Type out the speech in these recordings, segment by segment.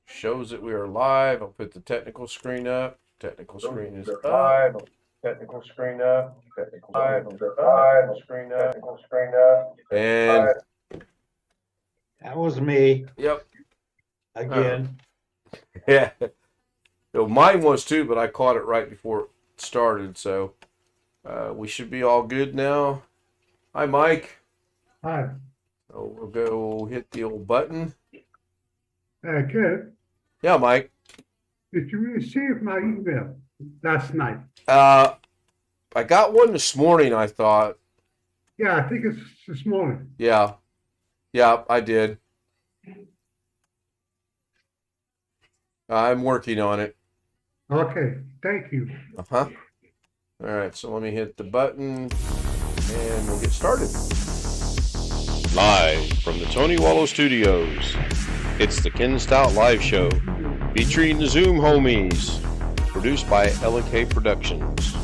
Shows that we are live. I'll put the technical screen up. Technical screen is up. Live. Technical screen up. Technical screen up. Technical screen up. And That was me yep. again. Yeah. Mine was too, but I caught it right before it started, so we should be all good now. Hi, Mike. Hi. So we'll go hit the old button. Good. Yeah, Mike. Did you receive my email last night? I got one this morning, I thought. Yeah, I think it's this morning. Yeah. Yeah, I did. I'm working on it. Okay, thank you. Uh-huh. All right, so let me hit the button and we'll get started. Live from the Tony Wallow Studios, it's the Ken Stout Live Show, featuring the Zoom homies, produced by LK Productions.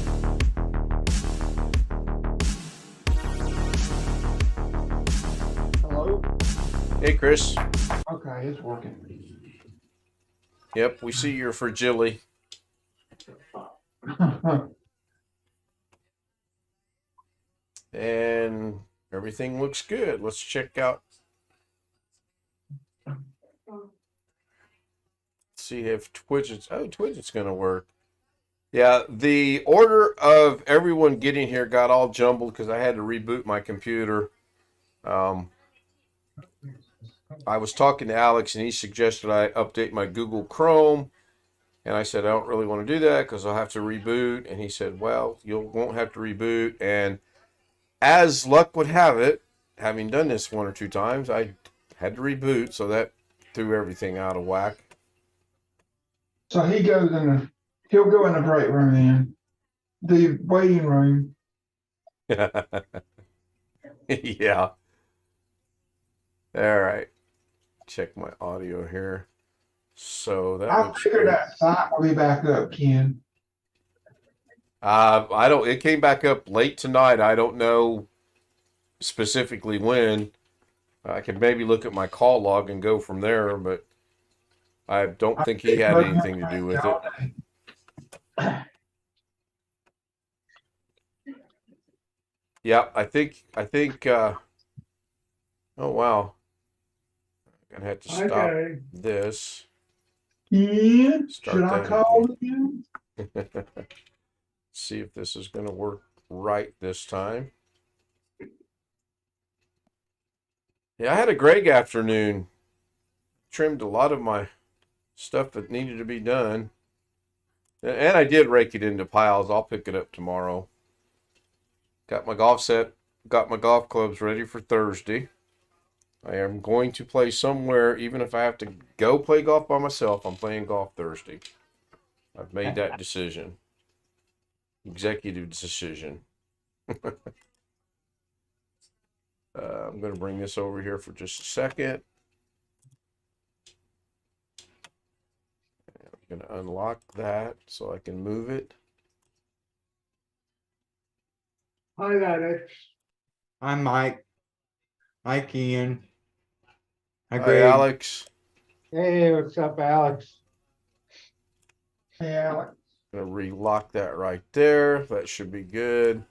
Hello? Hey, Chris. Okay, it's working. Yep, we see your fragility. And everything looks good. Let's check out. See if Twitch is. Oh, Twitch is going to work. Yeah, the order of everyone getting here got all jumbled because I had to reboot my computer. I was talking to Alex and he suggested I update my Google Chrome. And I said, I don't really want to do that because I'll have to reboot. And he said, well, you won't have to reboot. And as luck would have it, having done this one or two times, I had to reboot. So that threw everything out of whack. So he'll go in the break room then. The waiting room. Yeah. All right. Check my audio here. So that I looks figured good. that site will be back up, Ken. I don't. It came back up late tonight. I don't know specifically when. I could maybe look at my call log and go from there, but I don't think he had anything to do with it. Yeah, I think. Oh wow. I'm gonna have to stop Okay. this. Ken, Start should I that call him? See if this is going to work right this time. Yeah, I had a great afternoon. Trimmed a lot of my stuff that needed to be done. And I did rake it into piles. I'll pick it up tomorrow. Got my golf set. Got my golf clubs ready for Thursday. I am going to play somewhere, even if I have to go play golf by myself. I'm playing golf Thursday. I've made that decision. Executive decision. I'm going to bring this over here for just a second. I'm going to unlock that so I can move it. Hi, Alex. I'm Mike. Hi, Ken. Hi, Hi, Greg. Alex. Hey, what's up, Alex? Hey, Alex. Going to relock that right there. That should be good.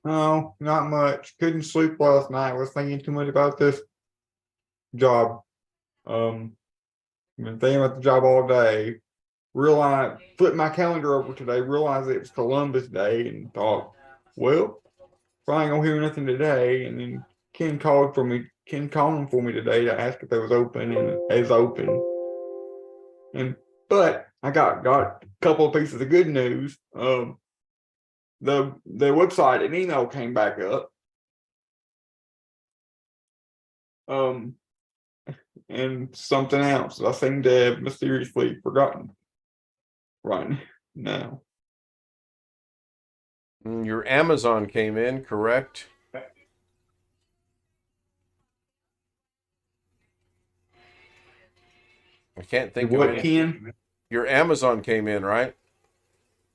Oh, not much. Couldn't sleep last night. Was thinking too much about this job. Been thinking about the job all day. Realized, flipped my calendar over today, realized it was Columbus Day, and thought, well, if I ain't gonna hear nothing today. And then Ken called for me. Ken called for me today to ask if it was open, and it is open. But I got a couple of pieces of good news. The website and email came back up. And something else I seem to have mysteriously forgotten right now. Your Amazon came in, correct? I can't think of What, any. Ken? Your Amazon came in, right?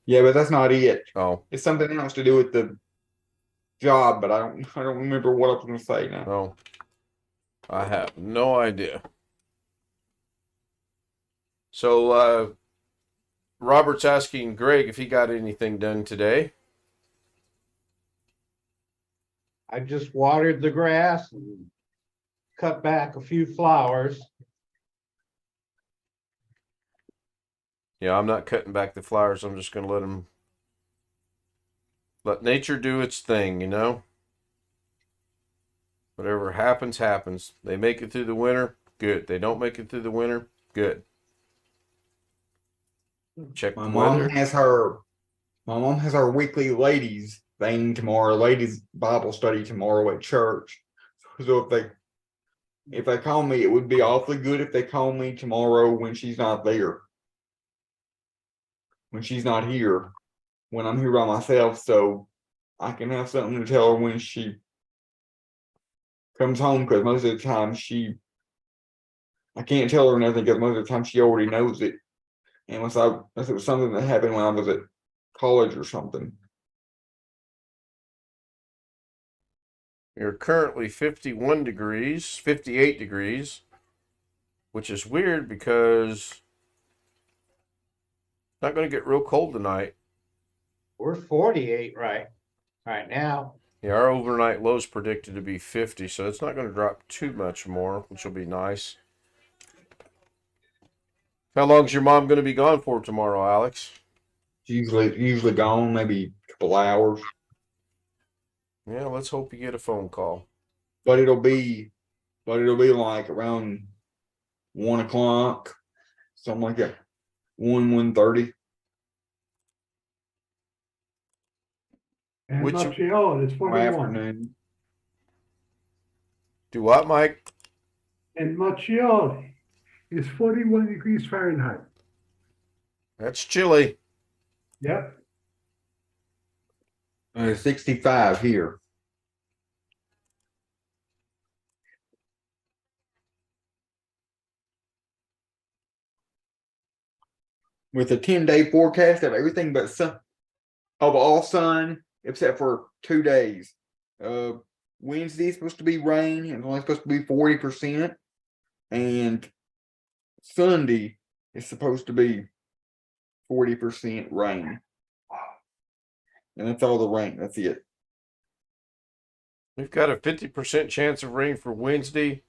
Yeah, but that's not it. Oh, It's something else to do with the job, but I don't remember what I was gonna say now. no. I have no idea. So, Robert's asking Greg if he got anything done today. I just watered the grass and cut back a few flowers. Yeah, I'm not cutting back the flowers. I'm just going to let nature do its thing, you know? Whatever happens, happens. They make it through the winter, good. They don't make it through the winter, good. Check My the mom weather. has her weekly ladies thing tomorrow, ladies Bible study tomorrow at church. So if they call me, it would be awfully good if they call me tomorrow when she's not there. When she's not here, when I'm here by myself, so I can have something to tell her when she comes home, because most of the time I can't tell her nothing because most of the time she already knows it. Unless it was something that happened when I was at college or something. You're currently 51 degrees, 58 degrees, which is weird because it's not going to get real cold tonight. We're 48 right now. Yeah, our overnight low is predicted to be 50, so it's not going to drop too much more, which will be nice. How long's your mom going to be gone for tomorrow, Alex? She's usually gone maybe a couple hours, Yeah, let's hope you get a phone call. but it'll be like around 1 o'clock, something like that. 1:30. And Which- Montreal is Or 41. afternoon. Do what, Mike? And Montreal is 41 degrees Fahrenheit. That's chilly. Yep. 65 here. With a 10-day forecast of everything but sun, of all sun except for 2 days. Wednesday's supposed to be rain, and it's only supposed to be 40%. And Sunday is supposed to be 40% rain. And that's all the rain. That's it. We've got a 50% chance of rain for Wednesday,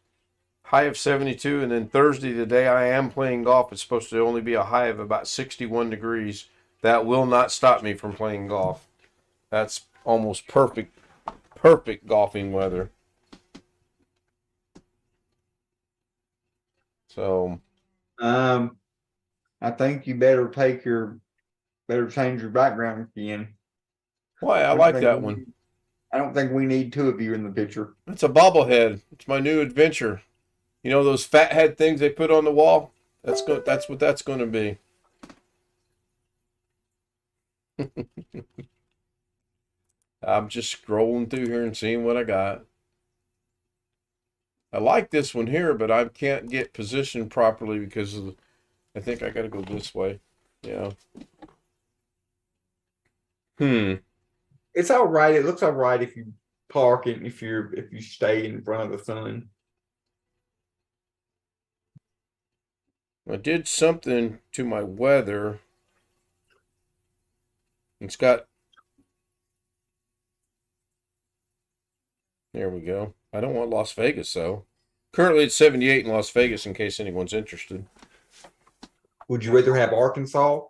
high of 72, and then Thursday, the day I am playing golf, it's supposed to only be a high of about 61 degrees. That will not stop me from playing golf. That's almost perfect golfing weather. So, I think you better change your background again. why? I don't like think that we- one. I don't think we need two of you in the picture. It's a bobblehead. It's my new adventure. You know those fat head things they put on the wall? That's what that's going to be. I'm just scrolling through here and seeing what I got. I like this one here, but I can't get positioned properly because I think I got to go this way. Yeah. It's all right. It looks all right if you park it, if you stay in front of the sun. I did something to my weather. It's got. There we go. I don't want Las Vegas though. Currently it's 78 in Las Vegas in case anyone's interested. Would you rather have Arkansas?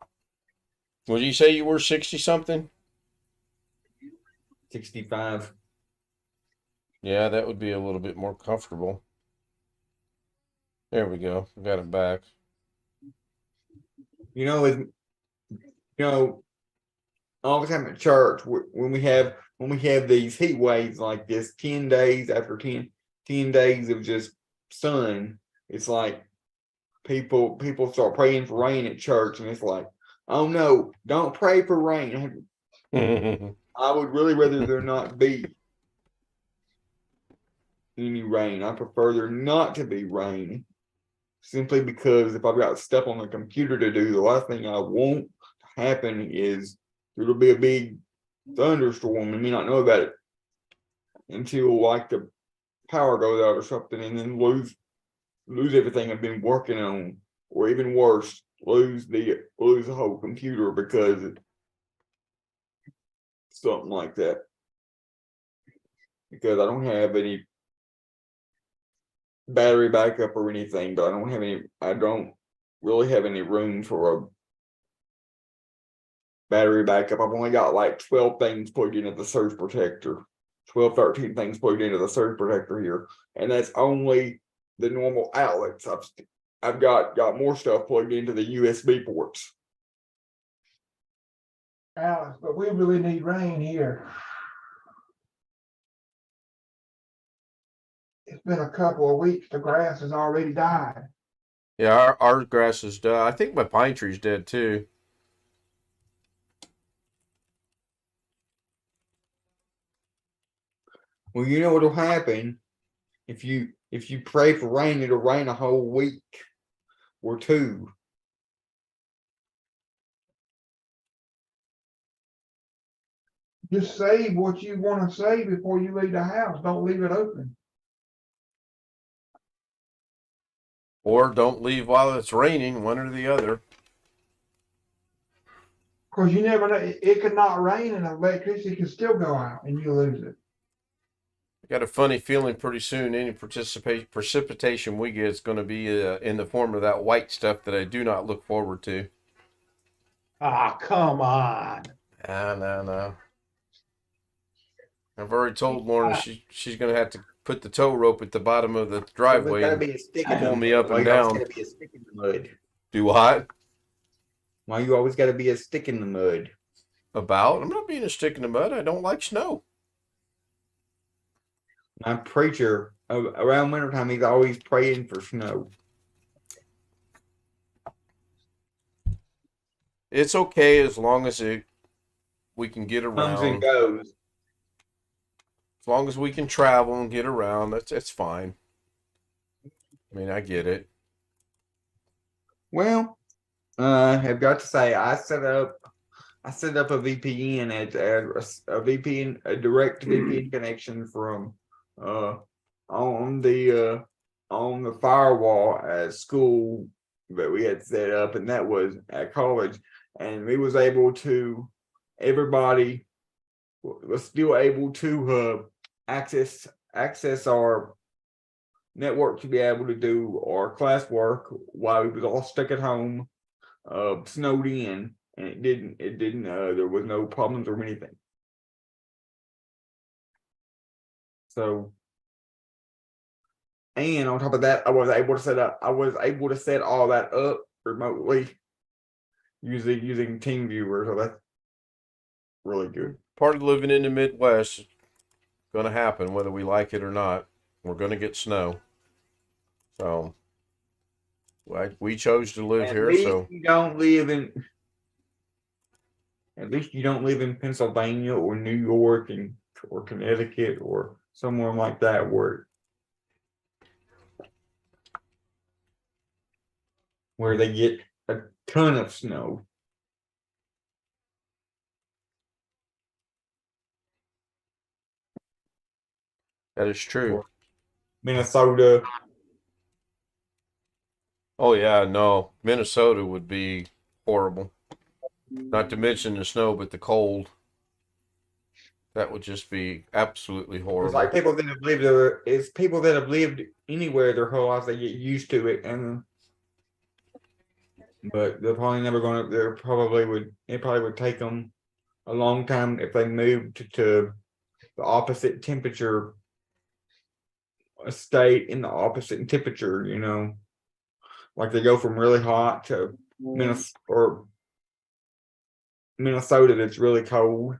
Would you say you were 60 something? 65. Yeah, that would be a little bit more comfortable. There we go. I got it back. All the time at church when we have these heat waves like this, 10 days after 10 days of just sun, it's like people start praying for rain at church, and it's like, oh no, don't pray for rain. I would really rather there not be any rain. I prefer there not to be rain. simply because if I've got stuff on the computer to do, the last thing I want to happen is there'll be a big thunderstorm and me not know about it until like the power goes out or something, and then lose everything I've been working on, or even worse, lose the whole computer because of something like that. Because I don't have any battery backup or anything, but I don't really have any room for a battery backup. I've only got like 12 things plugged into the surge protector. 12, 13 things plugged into the surge protector here. And that's only the normal outlets. I've got more stuff plugged into the USB ports. Alex, but we really need rain here. It's been a couple of weeks, the grass has already died. Yeah, our grass is dead. I think my pine tree's dead too. Well, you know what'll happen if you pray for rain, it'll rain a whole week or two. Just save what you want to save before you leave the house. Don't leave it open. Or don't leave while it's raining, one or the other. Because you never know, it could not rain and electricity can still go out and you lose it. I got a funny feeling pretty soon any precipitation we get is going to be in the form of that white stuff that I do not look forward to. Ah, come on. No. I've already told Lauren she's going to have to put the tow rope at the bottom of the driveway There's and gotta be a stick in pull the me up mud. and Why you always down. gotta be a stick in the mud? Do what? Why you always gotta be a stick in the mud? About? I'm not being a stick in the mud. I don't like snow. My preacher around wintertime, he's always praying for snow. It's okay as long as we can get Comes and around. goes. As long as we can travel and get around, that's fine. I mean, I get it. Well, I've got to say, I set up a VPN a direct VPN connection from on the firewall at school that we had set up, and that was at college, and we was able to everybody was still able to access our network to be able to do our classwork while we was all stuck at home, snowed in, and it didn't there was no problems or anything. So, and on top of that, I was able to set all that up remotely using TeamViewer, so that's really good. Part of living in the Midwest is going to happen whether we like it or not. We're going to get snow. So we chose to live here, so you at least you don't live in Pennsylvania or New York or Connecticut or somewhere like that where they get a ton of snow. that is true. Minnesota. Oh yeah, no, Minnesota would be horrible. Not to mention the snow, but the cold. That would just be absolutely It's horrible. like people that have lived there. It's people that have lived anywhere their whole lives. They get used to it, but they're probably never going to. It probably would take them a long time if they moved to the opposite temperature state in the opposite temperature. Like they go from really hot to Minnesota that's really cold,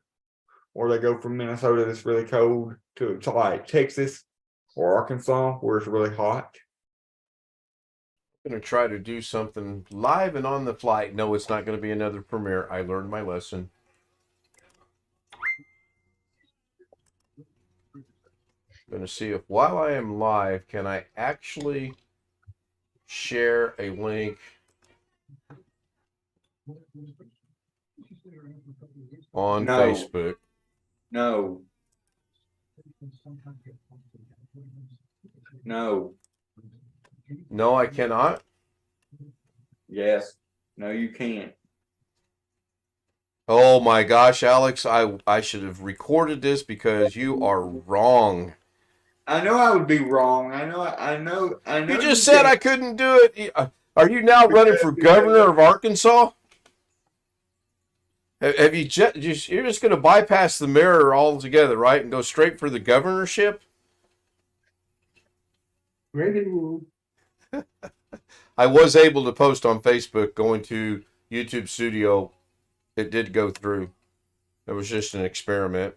or they go from Minnesota that's really cold to like Texas or Arkansas where it's really hot. I'm going to try to do something live and on the flight. No, it's not going to be another premiere. I learned my lesson. I'm going to see if while I am live, can I actually share a link on No. Facebook. No. No. No, I cannot. Yes. No, you can't. Oh my gosh, Alex, I should have recorded this because you are wrong. I know I would be wrong. I know. You just said I couldn't do it. Are you now running for governor of Arkansas? Have you you're just going to bypass the mayor altogether, right, and go straight for the governorship? Ready, move. I was able to post on Facebook going to YouTube Studio. It did go through. It was just an experiment.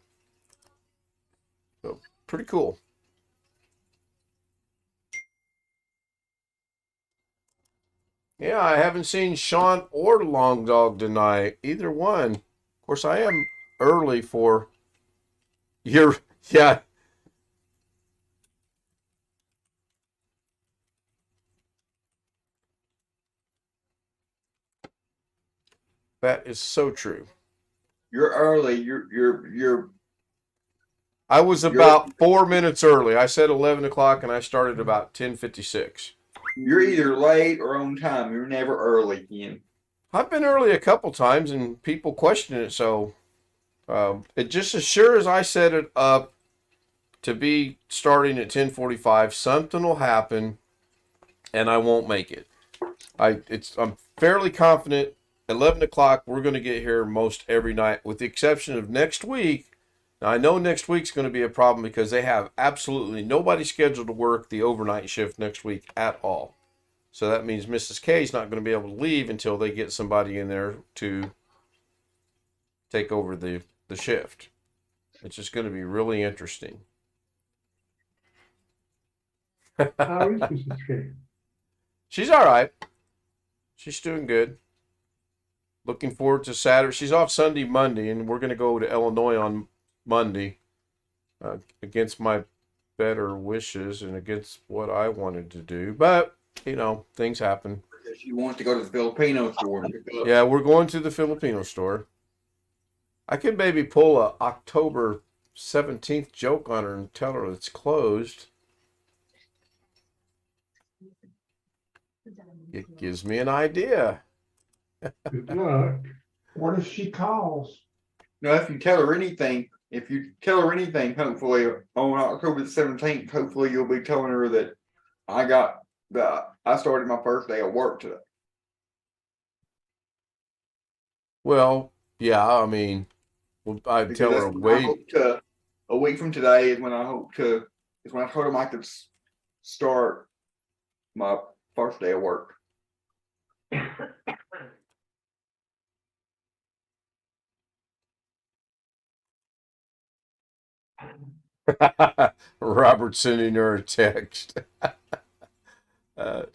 So, pretty cool. Yeah, I haven't seen Sean or Long Dog tonight. Either one. Of course, I am early for your, yeah. That is so true. You're early. You're. I was about 4 minutes early. I said 11 o'clock and I started about 10:56. You're either late or on time. You're never early, Ken. I've been early a couple times and people question it, so it just as sure as I set it up to be starting at 10:45, something will happen and I won't make it. I'm fairly confident 11 o'clock we're going to get here most every night with the exception of next week. Now I know next week's going to be a problem because they have absolutely nobody scheduled to work the overnight shift next week at all. So that means Mrs. K is not going to be able to leave until they get somebody in there to take over the shift. It's just going to be really interesting. How is Mrs. K? She's all right. She's doing good. Looking forward to Saturday. She's off Sunday, Monday, and we're going to go to Illinois on Monday against my better wishes and against what I wanted to do. But, you know, things happen. Because you want to go to the Filipino store. Yeah, we're going to the Filipino store. I could maybe pull a October 17th joke on her and tell her it's closed. It gives me an idea. Good luck. What if she calls? No, if you tell her anything, hopefully on October the 17th, hopefully you'll be telling her that I started my first day of work today. Well, yeah, I mean, I'd tell her A week from today is when I told him I could start my first day of work. Robert sending her a text.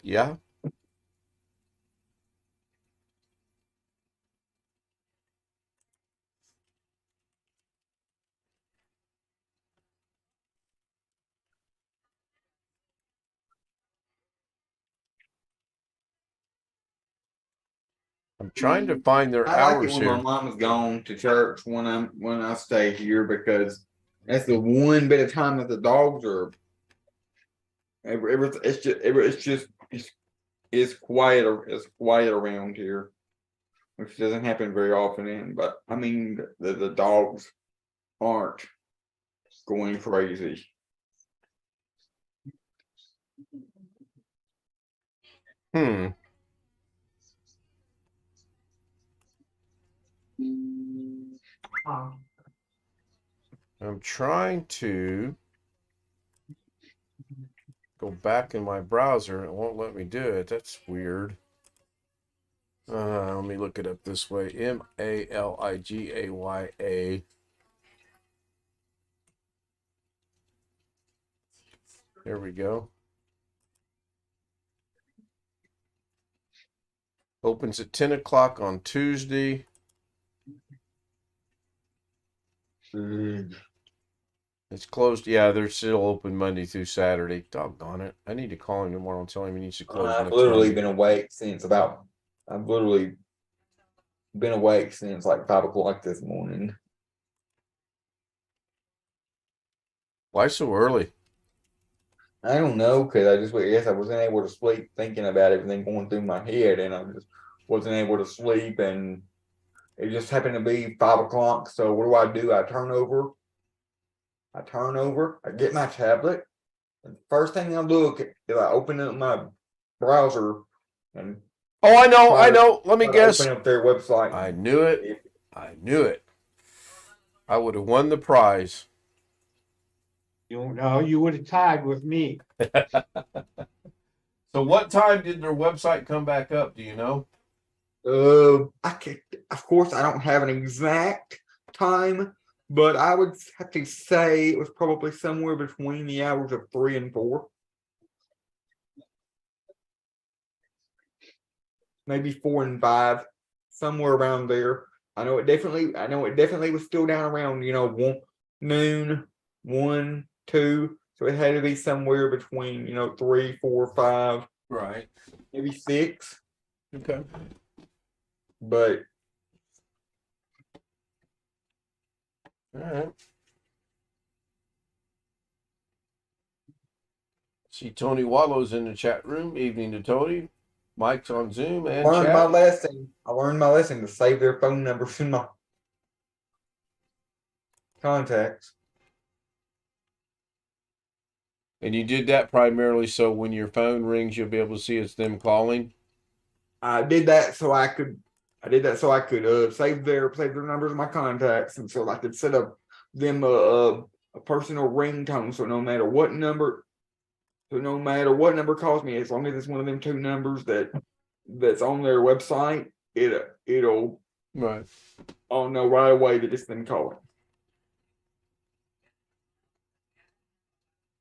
Yeah. I'm trying to find their I like it hours when here. my mom's gone to church when I stay here because that's the one bit of time that the dogs are. It's quiet. It's quiet around here, which doesn't happen very often. But I mean, the dogs aren't going crazy. Hmm. I'm trying to go back in my browser and it won't let me do it. That's weird. Let me look it up this way. Maligaya. There we go. Opens at 10 o'clock on Tuesday. It's closed. Yeah, they're still open Monday through Saturday. Doggone it. I need to call him tomorrow and tell him he needs to close I've next literally Monday. been awake since about. I've literally been awake since like 5 o'clock this morning. Why so early? I don't know, cause I guess I wasn't able to sleep thinking about everything going through my head, and I just wasn't able to sleep, and it just happened to be 5 o'clock. So what do? I turn over. I get my tablet, and first thing I look is I open up my browser and Oh, I know. try I to, know. Let me try to guess. open up their website. I knew it. I knew it. I would have won the prize. You know, you would have tied with me. So what time did their website come back up? Do you know? I can, of course, I don't have an exact time, but I would have to say it was probably somewhere between the hours of 3 and 4. Maybe 4 and 5, somewhere around there. I know it definitely was still down around, 1 noon, 1, 2. So it had to be somewhere between, 3, 4, 5, Right. maybe 6. Okay. But All right. See, Tony Wallow's in the chat room. Evening to Tony. Mike's on Zoom and learned my chat. lesson. I learned my lesson to save their phone numbers in my contacts. And you did that primarily so when your phone rings, you'll be able to see it's them calling. I did that so I could save their numbers in my contacts, and so I could set up them a personal ringtone. So no matter what number calls me, as long as it's one of them 2 numbers that's on their website, it'll Right. I'll know right away that it's them calling.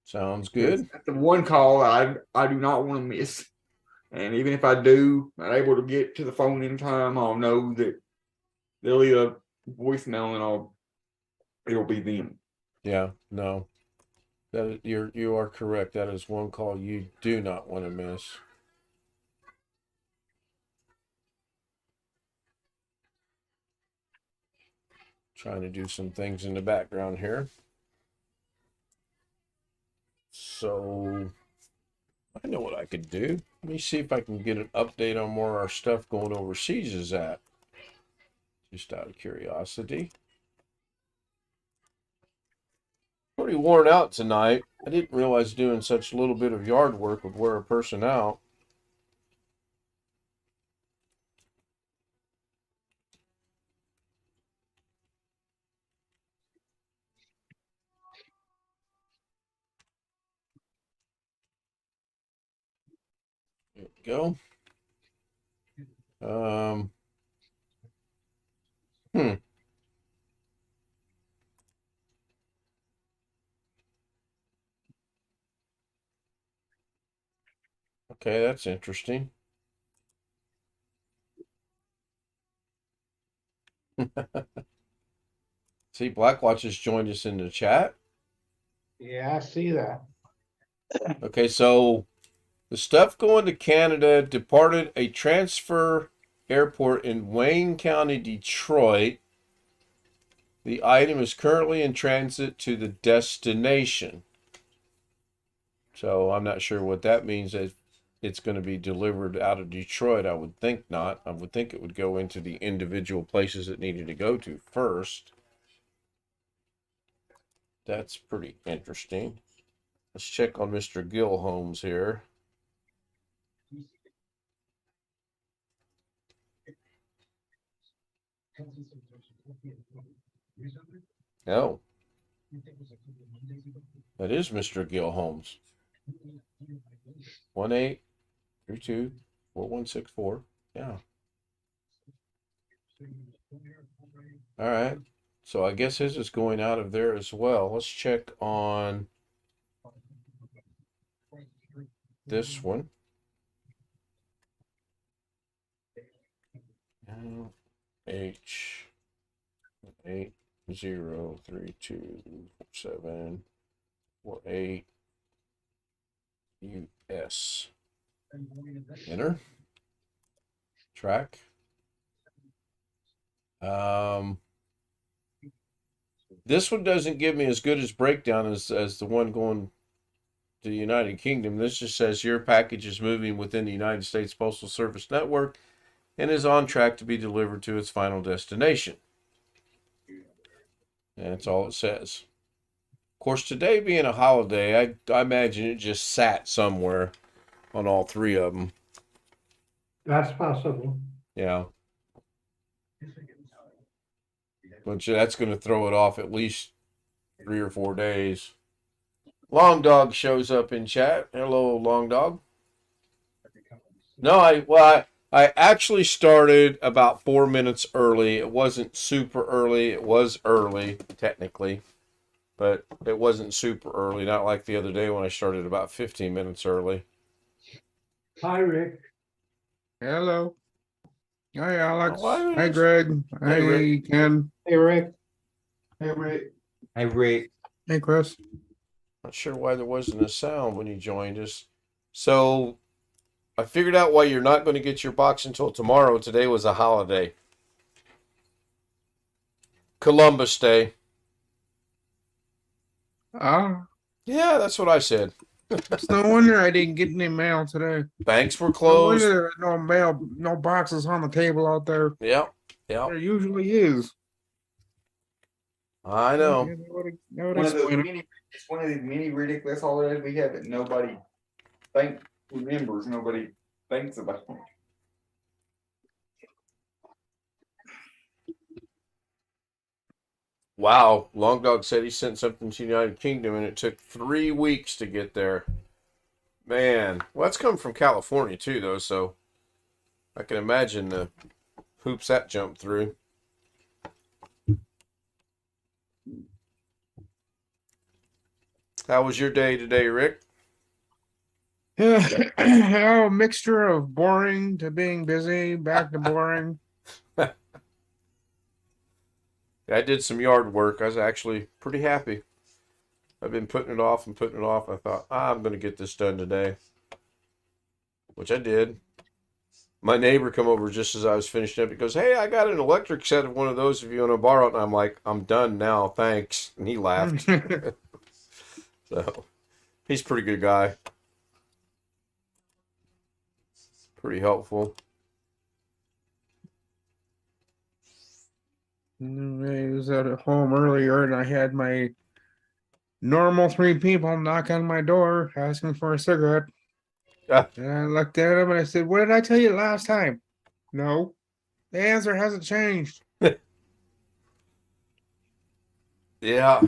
Sounds good. That's the one call I do not want to miss. And even if I do, not able to get to the phone in time, I'll know that they'll leave a voicemail and it'll be them. Yeah. No. You are correct. That is one call you do not want to miss. Trying to do some things in the background here. So I know what I could do. Let me see if I can get an update on where our stuff going overseas is at. Just out of curiosity. Pretty worn out tonight. I didn't realize doing such a little bit of yard work would wear a person out. There we go. Hmm. Okay, that's interesting. See, Blackwatch has joined us in the chat. Yeah, I see that. Okay, so the stuff going to Canada departed a transfer airport in Wayne County, Detroit. The item is currently in transit to the destination. So I'm not sure what that means. It's going to be delivered out of Detroit. I would think not. I would think it would go into the individual places it needed to go to first. That's pretty interesting. Let's check on Mr. Gill Holmes here. Oh, that is Mr. Gill Holmes. 1-832-4164. Yeah. All right. So I guess his is going out of there as well. Let's check on this one. H 8 0324748 US. Enter. Track. This one doesn't give me as good as breakdown as the one going to the United Kingdom. This just says your package is moving within the United States Postal Service network and is on track to be delivered to its final destination. And that's all it says. Of course, today being a holiday, I imagine it just sat somewhere on all three of them. That's possible. Yeah. But that's going to throw it off at least 3 or 4 days. Long Dog shows up in chat. Hello, Long Dog. No, I actually started about 4 minutes early. It wasn't super early. It was early, technically. But it wasn't super early. Not like the other day when I started about 15 minutes early. Hi, Rick. Hello. Hi, Alex. Oh, Hi, Greg. Hi, Rick. Ken. Hey, Rick. Hey, Rick. Hey, Rick. Hey, Chris. Not sure why there wasn't a sound when you joined us. So I figured out why you're not going to get your box until tomorrow. Today was a holiday. Columbus Day. Ah, Yeah, that's what I said. it's no wonder I didn't get any mail today. Banks were No closed. wonder there was no mail, no boxes on the table out there. Yep. Yep. There usually is. I know. Yeah, that would One of those explain it. mini, it's one of these mini ridiculous holidays we have that nobody remembers, nobody thinks about. Wow. Long Dog said he sent something to the United Kingdom and it took 3 weeks to get there. Man. Well, that's coming from California too, though, so I can imagine the hoops that jumped through. How was your day today, Rick? Yeah, oh, mixture of boring to being busy, back to boring. I did some yard work. I was actually pretty happy. I've been putting it off and putting it off. I thought, I'm going to get this done today, which I did. My neighbor come over just as I was finishing up. He goes, hey, I got an electric set of one of those if you want to borrow it. And I'm like, I'm done now, thanks. And he laughed. So he's a pretty good guy. Pretty helpful. I was at home earlier and I had my normal 3 people knock on my door asking for a cigarette. Ah. And I looked at him and I said, what did I tell you last time? No, the answer hasn't changed. Yeah.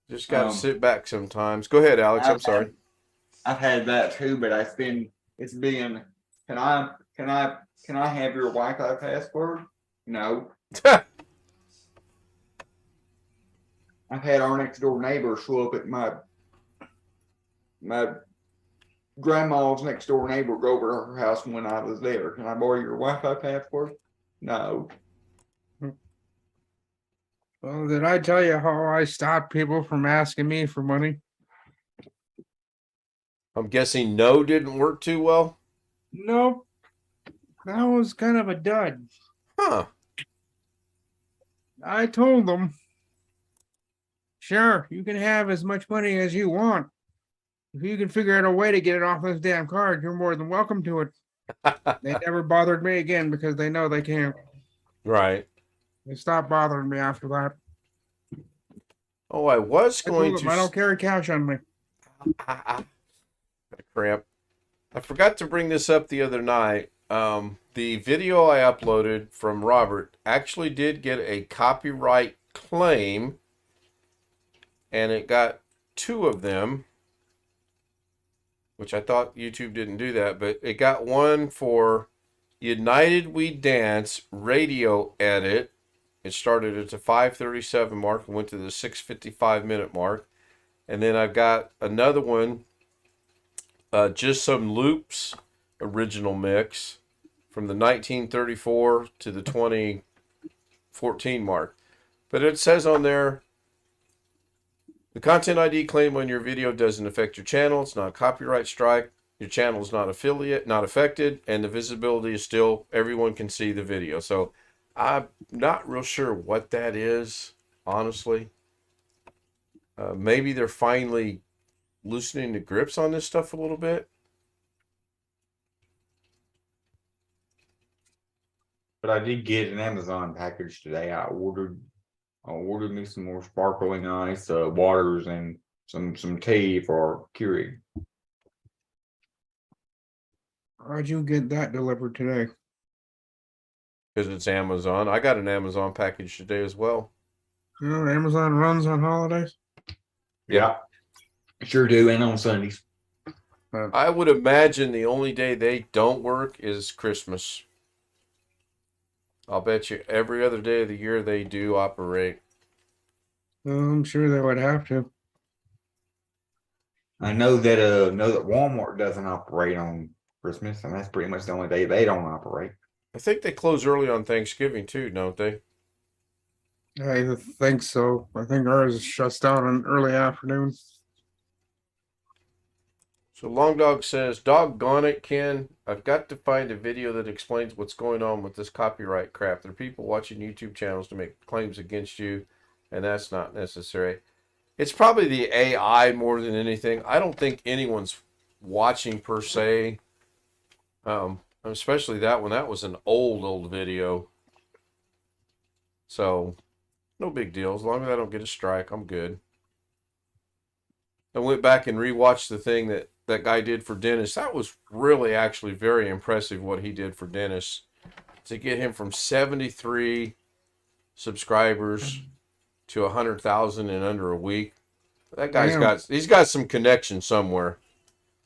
Just got to sit back sometimes. Go ahead, Alex. I'm sorry. I've had that too, but it's been, can I have your Wi-Fi password? No. I've had our next door neighbor show up at my grandma's next door neighbor go over to her house when I was there. Can I borrow your Wi-Fi password? No. Well, did I tell you how I stopped people from asking me for money? I'm guessing no didn't work too well. Nope. That was kind of a dud. Huh. I told them, sure, you can have as much money as you want. If you can figure out a way to get it off this damn card, you're more than welcome to it. They never bothered me again because they know they can't. Right. They stopped bothering me after that. Oh, I was I going told them to. I don't carry cash on me. Got a cramp. I forgot to bring this up the other night. The video I uploaded from Robert actually did get a copyright claim, and it got 2 of them, which I thought YouTube didn't do that, but it got one for United We Dance radio edit. It started at the 5:37 mark and went to the 6:55 minute mark. And then I've got another one, Just Some Loops original mix from the 1934 to the 14 mark. But it says on there, the content ID claim on your video doesn't affect your channel. It's not a copyright strike. Your channel is not affected, and the visibility is still, everyone can see the video. So I'm not real sure what that is, honestly. Maybe they're finally loosening the grips on this stuff a little bit. But I did get an Amazon package today. I ordered me some more sparkling ice, waters, and some tea for Keurig. How'd you get that delivered today? Because it's Amazon. I got an Amazon package today as well. You know, Amazon runs on holidays. Yeah, sure do, and on Sundays. I would imagine the only day they don't work is Christmas. I'll bet you every other day of the year they do operate. I'm sure they would have to. I know that Walmart doesn't operate on Christmas, and that's pretty much the only day they don't operate. I think they close early on Thanksgiving too, don't they? I think so. I think ours shuts down in early afternoon. So Long Dog says, doggone it, Ken. I've got to find a video that explains what's going on with this copyright crap. There are people watching YouTube channels to make claims against you, and that's not necessary. It's probably the AI more than anything. I don't think anyone's watching per se. Especially that one. That was an old video. So, no big deal. As long as I don't get a strike, I'm good. I went back and rewatched the thing that guy did for Dennis. That was really actually very impressive what he did for Dennis. To get him from 73 subscribers to 100,000 in under a week. That guy's he's got some connection somewhere.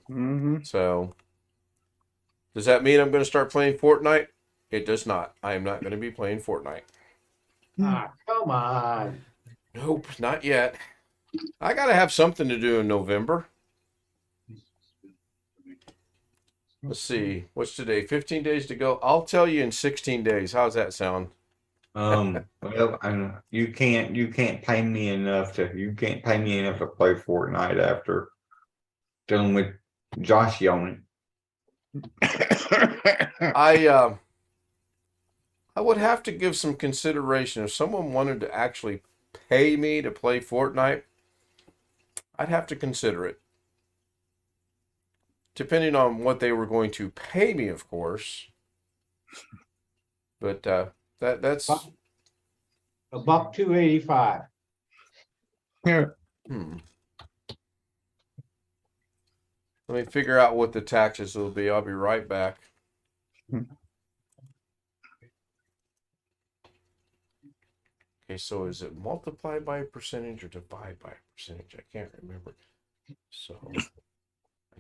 Mm-hmm. So, does that mean I'm going to start playing Fortnite? It does not. I am not going to be playing Fortnite. Ah, come on. Nope, not yet. I got to have something to do in November. Let's see. What's today? 15 days to go. I'll tell you in 16 days. How's that sound? Well, you can't pay me enough to play Fortnite after dealing with Josh on it. I would have to give some consideration. If someone wanted to actually pay me to play Fortnite, I'd have to consider it. Depending on what they were going to pay me, of course. But that's $1.285. Yeah. Let me figure out what the taxes will be. I'll be right back. Okay, so is it multiply by a percentage or divide by a percentage? I can't remember. So I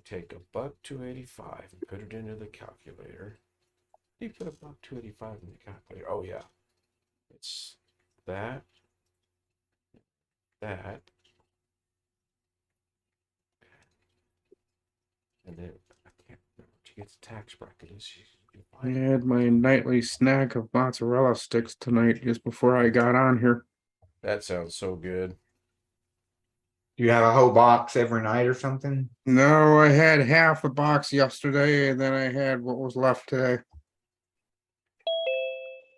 take $1.285 and put it into the calculator. You put $1.285 in the calculator. Oh yeah, it's that, and then I can't remember to get the tax bracket is. I had my nightly snack of mozzarella sticks tonight just before I got on here. That sounds so good. Do you have a whole box every night or something? No, I had half a box yesterday, and then I had what was left today.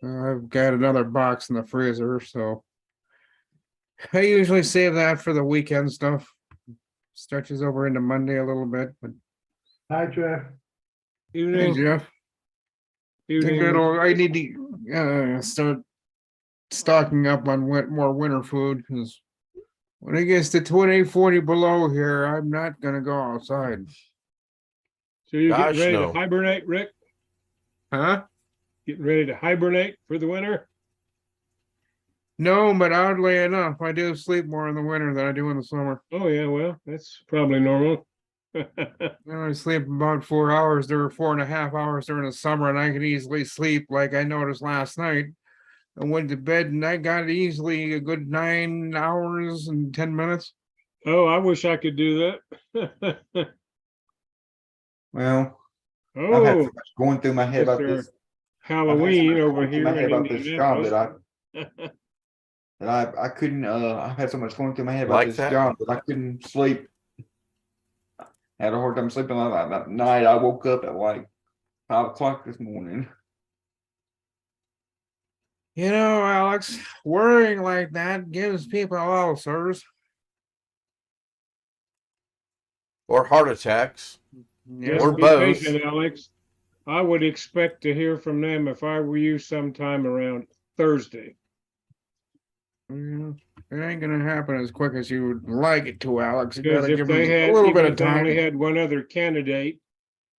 I've got another box in the freezer, so I usually save that for the weekend stuff. Stretches over into Monday a little bit, but Hi, Jeff. hey, Evening. Jeff. I need to start stocking up on more winter food because when it gets to 20, 40 below here, I'm not gonna go outside. So you're Gosh, getting ready no. to hibernate, Rick? Huh? Getting ready to hibernate for the winter? No, but oddly enough, I do sleep more in the winter than I do in the summer. Oh, yeah, well, that's probably normal. I sleep about 4 hours there, 4.5 hours during the summer, and I can easily sleep like I noticed last night. I went to bed and I got easily a good 9 hours and 10 minutes. Oh, I wish I could do that. Well, I've had so Oh, much going through my head about Mr. this. Halloween over Going through here my head in about this job that Indianapolis. that I couldn't, I had so much going through my head about Like this that? job that I couldn't sleep. Had a hard time sleeping that night. I woke up at like 5 o'clock this morning. You know, Alex, worrying like that gives people ulcers. Or heart attacks. Just Or be both. patient, Alex. I would expect to hear from them if I were you sometime around Thursday. Yeah, it ain't gonna happen as quick as you would like it to, Alex. You Because gotta if give they them had, a little even bit of if they only time. had one other candidate,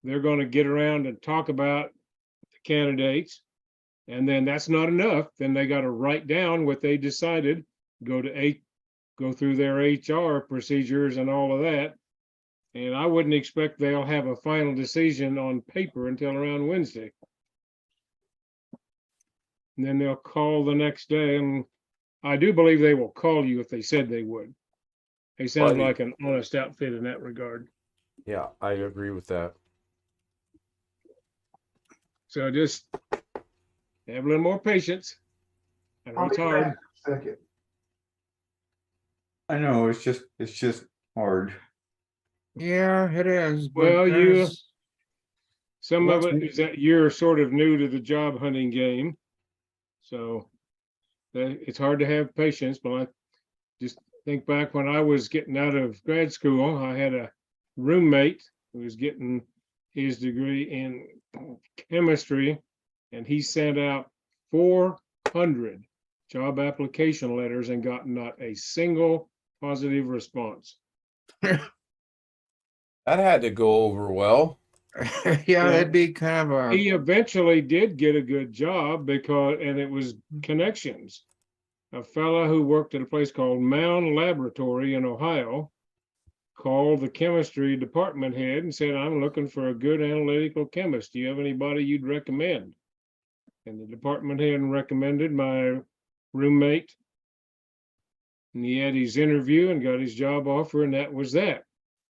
they're gonna get around and talk about the candidates. And then that's not enough. Then they gotta write down what they decided, go through their HR procedures and all of that. And I wouldn't expect they'll have a final decision on paper until around Wednesday. And then they'll call the next day, and I do believe they will call you if they said they would. They sound Well, like an honest outfit in that regard. Yeah, I agree with that. So just have a little more patience. I know I'll it's be hard. back in a second. I know it's just hard. Yeah, it is. But Well, there's- some of What's- it is that you're sort of new to the job hunting game. So it's hard to have patience, but I just think back when I was getting out of grad school, I had a roommate who was getting his degree in chemistry, and he sent out 400 job application letters and got not a single positive response. That had to go over well. yeah, that'd be kind of He a eventually did get a good job and it was connections. A fella who worked at a place called Mound Laboratory in Ohio called the chemistry department head and said, I'm looking for a good analytical chemist. Do you have anybody you'd recommend? And the department head recommended my roommate. And he had his interview and got his job offer, and that was that.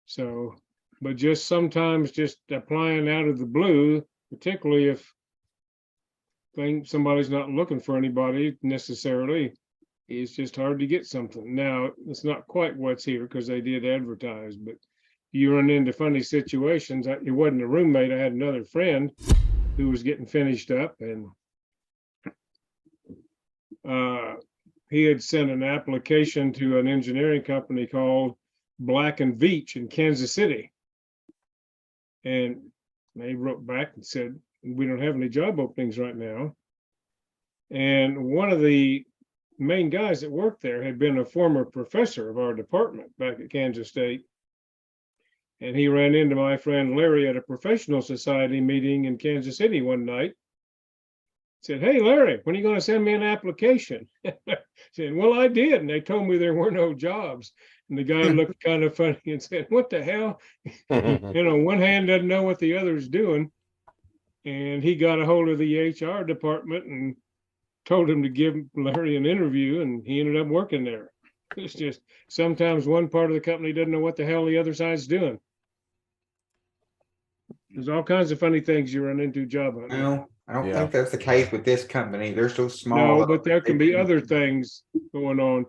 So, but just sometimes just applying out of the blue, particularly if somebody's not looking for anybody necessarily, it's just hard to get something. Now, it's not quite what's here because they did advertise, but you run into funny situations. It wasn't a roommate. I had another friend who was getting finished up, and he had sent an application to an engineering company called Black and Veatch in Kansas City. And they wrote back and said, we don't have any job openings right now. And one of the main guys that worked there had been a former professor of our department back at Kansas State. And he ran into my friend Larry at a professional society meeting in Kansas City one night. Said, hey, Larry, when are you going to send me an application? Said, well, I did. And they told me there were no jobs. And the guy looked kind of funny and said, what the hell? One hand doesn't know what the other's doing. And he got a hold of the HR department and told him to give Larry an interview, and he ended up working there. It's just sometimes one part of the company doesn't know what the hell the other side's doing. There's all kinds of funny things you run into job hunting. Well, I don't Yeah. think that's the case with this company. They're so small. No, but there can be other things going on.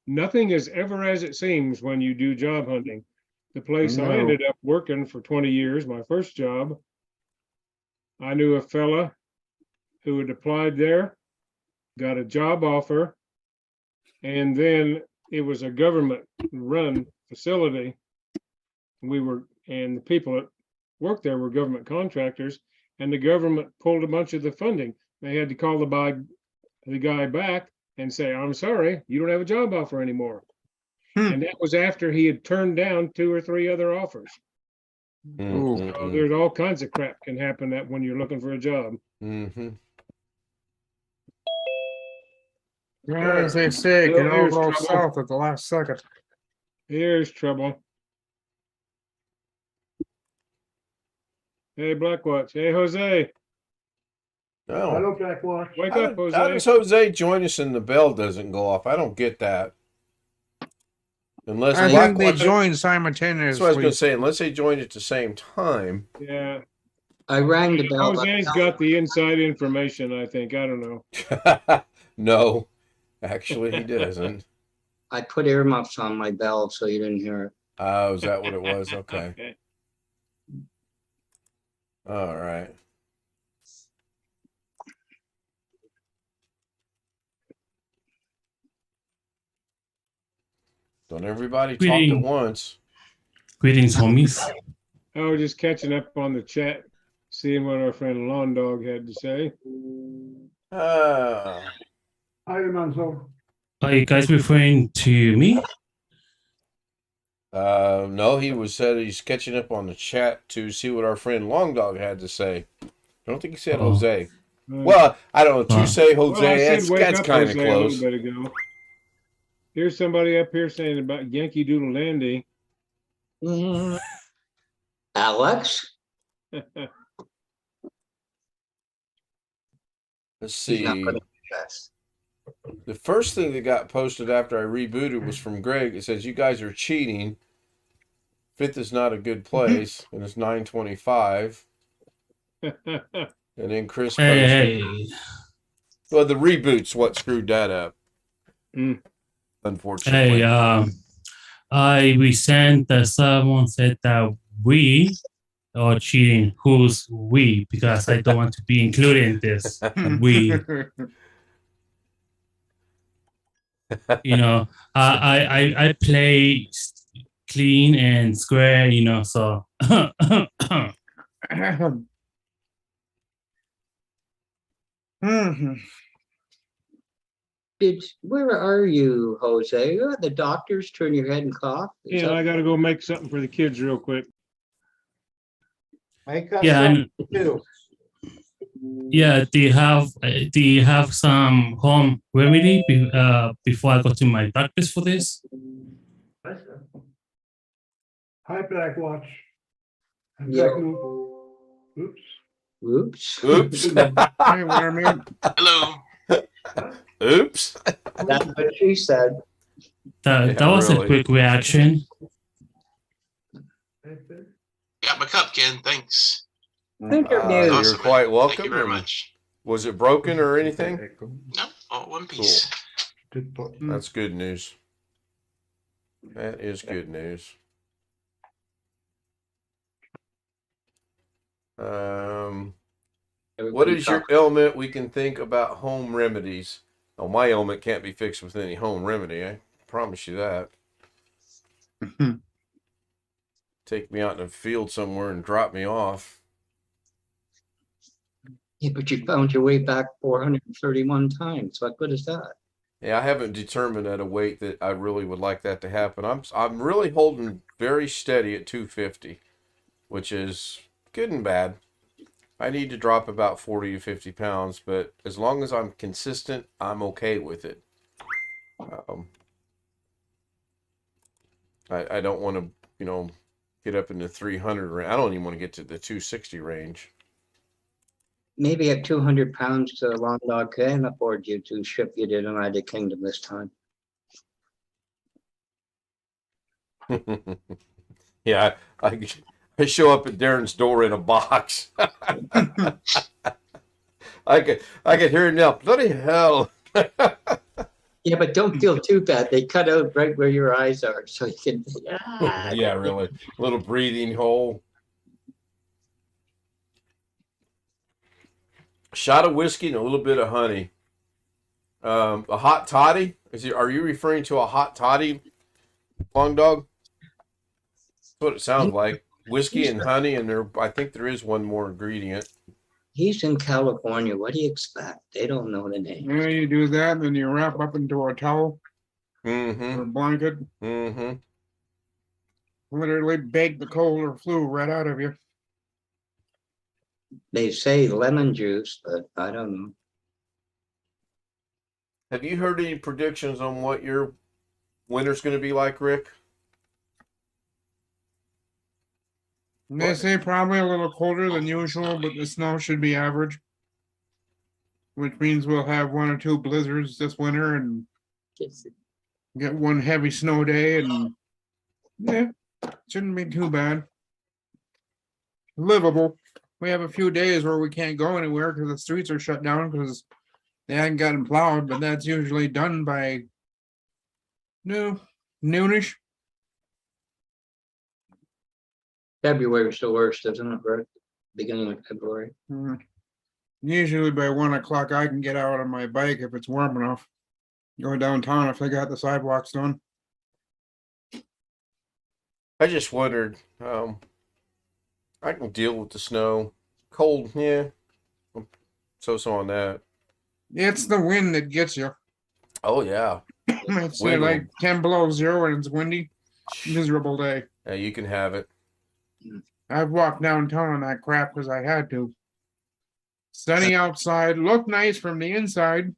Nothing is ever as it seems when you do job hunting. The place I No. ended up working for 20 years, my first job, I knew a fella who had applied there, got a job offer, and then it was a government-run facility. And the people that worked there were government contractors, and the government pulled a bunch of the funding. They had to call the guy back and say, I'm sorry, you don't have a job offer anymore. And that was after he had turned down 2 or 3 other offers. So there's all kinds of crap can happen that when you're looking for a job. yeah, as they say, it Well, can all here's go trouble. south at the last second. Here's trouble. Hey, Blackwatch. Hey, Jose. No. Hello, Blackwatch. Wake How up, does Jose. Jose join us and the bell doesn't go off? I don't get that. Unless I Black think they Watch- joined That's what I was going simultaneously. to say. Unless they joined at the same time. Yeah. I rang the bell. but Jose's got the inside information, I think. I don't know. No, actually, he doesn't. I put earmuffs on my bell so you didn't hear it. Oh, is that what it was? Okay. All right. Don't everybody talk at Greeting. once. Greetings, homies. I was just catching up on the chat, seeing what our friend Lawn Dog had to say. Uh, Hi, Manso. Are you guys referring to me? no, he said he's catching up on the chat to see what our friend Long Dog had to say. I don't think he said Oh. Jose. Well, I don't know. To say Jose, Well, I said that's wake up kind of Jose close. a little bit ago. Here's somebody up here saying about Yankee Doodle Dandy. Alex? Let's He's not see. putting yes. The first thing that got posted after I rebooted was from Greg. It says, "You guys are cheating. Fifth is not a good place," and it's 9:25. And then Chris posted. Hey, Well, the reboot's what screwed that up. Unfortunately. hey, I resent that someone said that we are cheating. Who's we? Because I don't want to be included in this. We, you know, I play clean and square, you know, so. Where are you, Jose? You're at the doctor's, turn your head and cough. Is Yeah, that- I gotta go make something for the kids real quick. Make us Yeah, something and- to do. Yeah, do you have some home remedy before I go to my doctors for this? Hi, Black Watch. I'm Yeah. checking- Oops. Oops. Oops. Hey, Werman. Hello. Oops. That's what she said. That Yeah, was really. a quick reaction. Got my cup, Ken. Thanks. Interview. You're quite welcome. Thank you very and much. Was it broken or anything? No, all one piece. That's good news. That is good news. What is your ailment we can think about home remedies? Oh, my ailment can't be fixed with any home remedy. I promise you that. Take me out in the field somewhere and drop me off. Yeah, but you found your way back 431 times. What good is that? Yeah, I haven't determined at a weight that I really would like that to happen. I'm really holding very steady at 250, which is good and bad. I need to drop about 40 to 50 pounds, but as long as I'm consistent, I'm okay with it. I don't want to, get up in the 300 range. I don't even want to get to the 260 range. Maybe at 200 pounds, the Long Dog can afford you to ship you to the United Kingdom this time. Yeah, I show up at Darren's door in a box. I could hear him now. Bloody hell. Yeah, but don't feel too bad. They cut out right where your eyes are, so you can. Yeah, really. Little breathing hole. Shot of whiskey and a little bit of honey. A hot toddy? Are you referring to a hot toddy, Long Dog? That's what it sounds like. Whiskey and honey, and I think there is one more ingredient. He's in California. What do you expect? They don't know the name. Yeah, you do that, and then you wrap up into a towel or a Mm-hmm. blanket. Mm-hmm. Literally bake the cold or flu right out of you. They say lemon juice, but I don't know. Have you heard any predictions on what your winter's going to be like, Rick? They say probably a little colder than usual, but the snow should be average. Which means we'll have 1 or 2 blizzards this winter and get one heavy snow day, and yeah, shouldn't be too bad. Livable. we have a few days where we can't go anywhere because the streets are shut down because they hadn't gotten plowed, but that's usually done by noonish. February's the worst, isn't it, right? Beginning of February. Usually by 1 o'clock, I can get out on my bike if it's warm enough. Go downtown if they got the sidewalks done. I just wondered, I can deal with the snow. Cold, yeah. So on that. It's the wind that gets you. Oh yeah. It's Wind like 10 below zero and it's windy. Miserable day. Yeah, you can have it. I've walked downtown on that crap because I had to. Sunny outside, looked nice from the inside.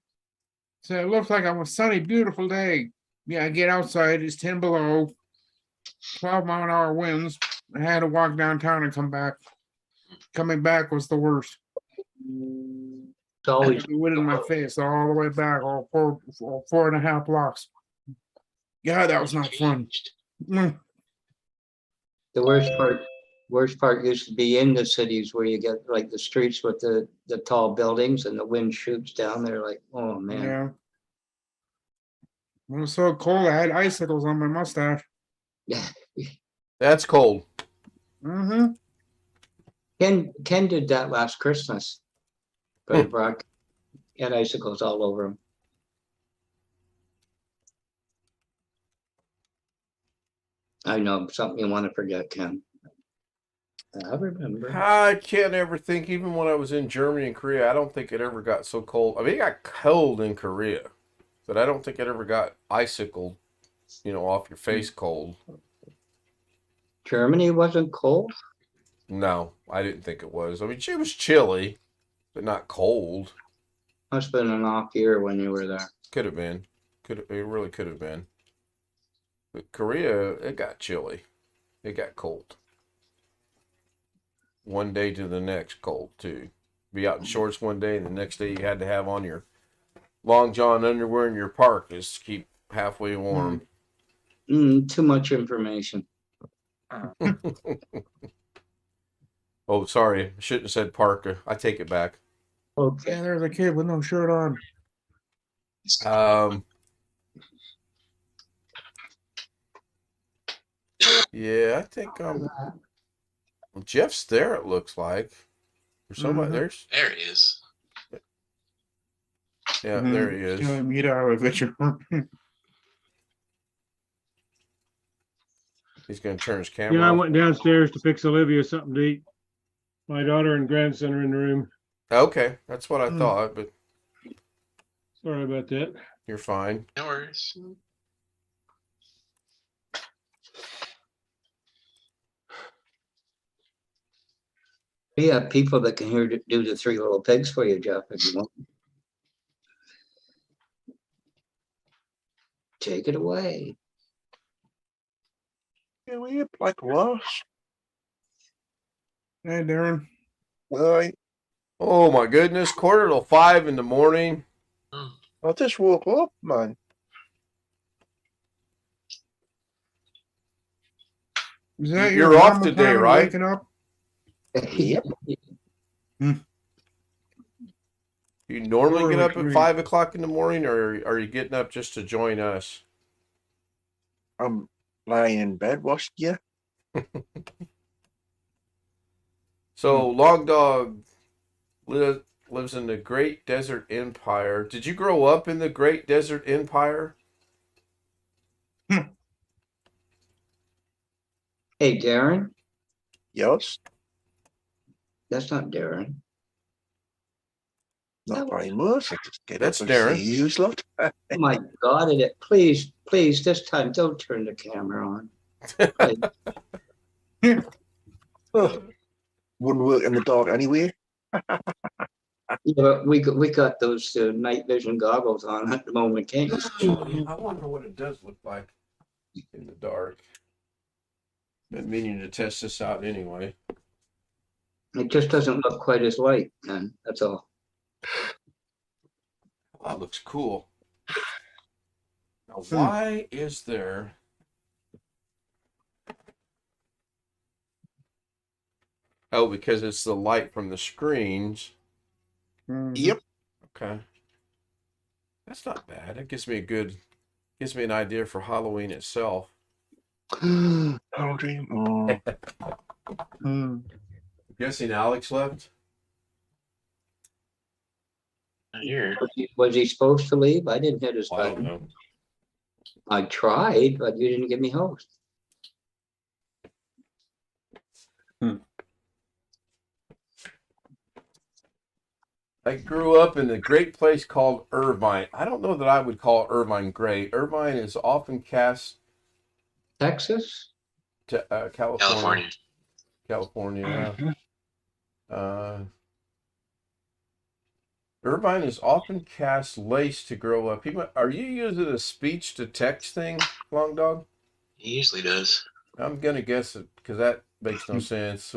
So it looked like a sunny, beautiful day. Yeah, I get outside, it's 10 below, 12-mile-an-hour winds. I had to walk downtown and come back. Coming back was the worst. It's always The wind in my face all the way back, all 4.5 blocks. Yeah, that was not fun. the worst part used to be in the cities where you get like the streets with the tall buildings and the wind shoots down there like, oh man. Yeah. It was so cold, I had icicles on my mustache. Yeah. That's cold. Mm-hmm. Ken did that last Christmas. Brother Brock had icicles all over him. I know, something you want to forget, Ken. I remember. I can't ever think, even when I was in Germany and Korea, I don't think it ever got so cold. I mean, it got cold in Korea, but I don't think it ever got icicled, off your face cold. Germany wasn't cold? No, I didn't think it was. I mean, it was chilly, but not cold. Must have been an off year when you were there. Could have been. It really could have been. But Korea, it got chilly. It got cold. One day to the next, cold too. Be out in shorts one day, and the next day you had to have on your long john underwear in your parkas to keep halfway warm. Too much information. Oh, sorry. I shouldn't have said parka. I take it back. Okay. Yeah, there's a kid with no shirt on. Yeah, I think Jeff's there. It looks like. Or somebody there's. There he is. Yeah, there he is. Meet our picture. He's gonna turn his camera. Yeah, I off. went downstairs to fix Olivia something to eat. My daughter and grandson are in the room. Okay, that's what I thought, but Sorry about that. you're fine. No worries. We have people that can do the Three Little Pigs for you, Jeff, if you want. Take it away. Yeah, we up like what? Hey, Darren. Right. Oh my goodness, 4:45 in the morning. I just woke up, man. Is that You're your off normal today, time of right? Waking up? Yep. You normally get up at Great. 5 o'clock in the morning, or are you getting up just to join us? I'm lying in bed watching you. So Long Dog lives in the Great Desert Empire. Did you grow up in the Great Desert Empire? Hey, Darren. Yes. That's not Darren. Not very much. I just get That's up Darren. and see you lot. Oh my God, please, this time don't turn the camera on. Oh, wouldn't work in the dark anyway. Yeah, but we got those night vision goggles on at the moment, can't you? I wonder what it does look like in the dark. Been meaning to test this out anyway. It just doesn't look quite as light, man. That's all. That looks cool. Now, why is there? Oh, because it's the light from the screens. Mhm. Okay. That's not bad. It gives me an idea for Halloween itself. Halloween. Oh. I'm guessing Alex left. Here. Was he supposed to leave? I didn't hit his I don't button. know. I tried, but you didn't give me host. I grew up in a great place called Irvine. I don't know that I would call Irvine great. Irvine is often cast Texas? to California. California. Irvine is often cast lace to grow up. Are you using a speech to text thing, Long Dog? He usually does. I'm gonna guess it because that makes no sense.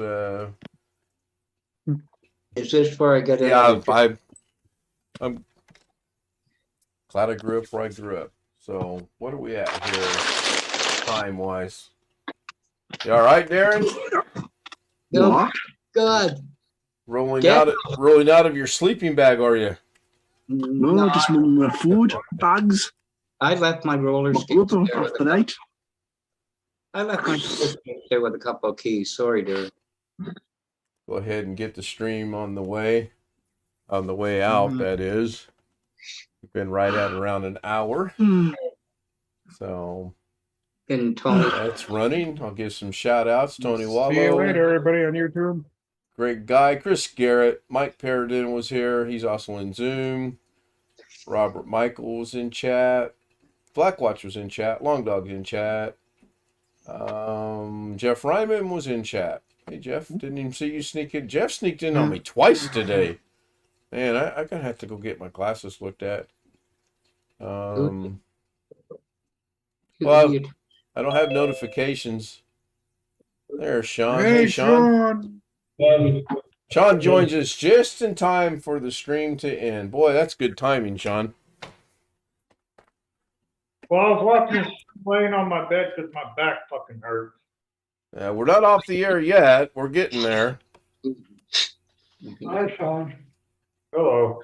Is this where I get it? Yeah, I'm glad I grew up where I grew up. So what are we at here, time wise? You all right, Darren? Oh, God. Rolling out of your sleeping bag, are you? No, just my food bags. I left my roller skates there with night. I left my skates there with a couple of keys. Sorry, dear. Go ahead and get the stream on the way out. That is. We've been right at around an hour. So And Tony. that's running. I'll give some shout outs. Tony Wallow. See you later, everybody on YouTube. Great guy. Chris Garrett. Mike Paradin was here. He's also in Zoom. Robert Michael was in chat. Blackwatch was in chat. Long Dog's in chat. Jeff Ryman was in chat. Hey, Jeff. Didn't even see you sneak in. Jeff sneaked in on me twice today. Man, I'm going to have to go get my glasses looked at. Well, I don't have notifications. There's Sean. Hey, Sean. Sean joins us just in time for the stream to end. Boy, that's good timing, Sean. Well, I was watching this laying on my bed because my back fucking hurts. We're not off the air yet. We're getting there. Hi, Sean. Hello.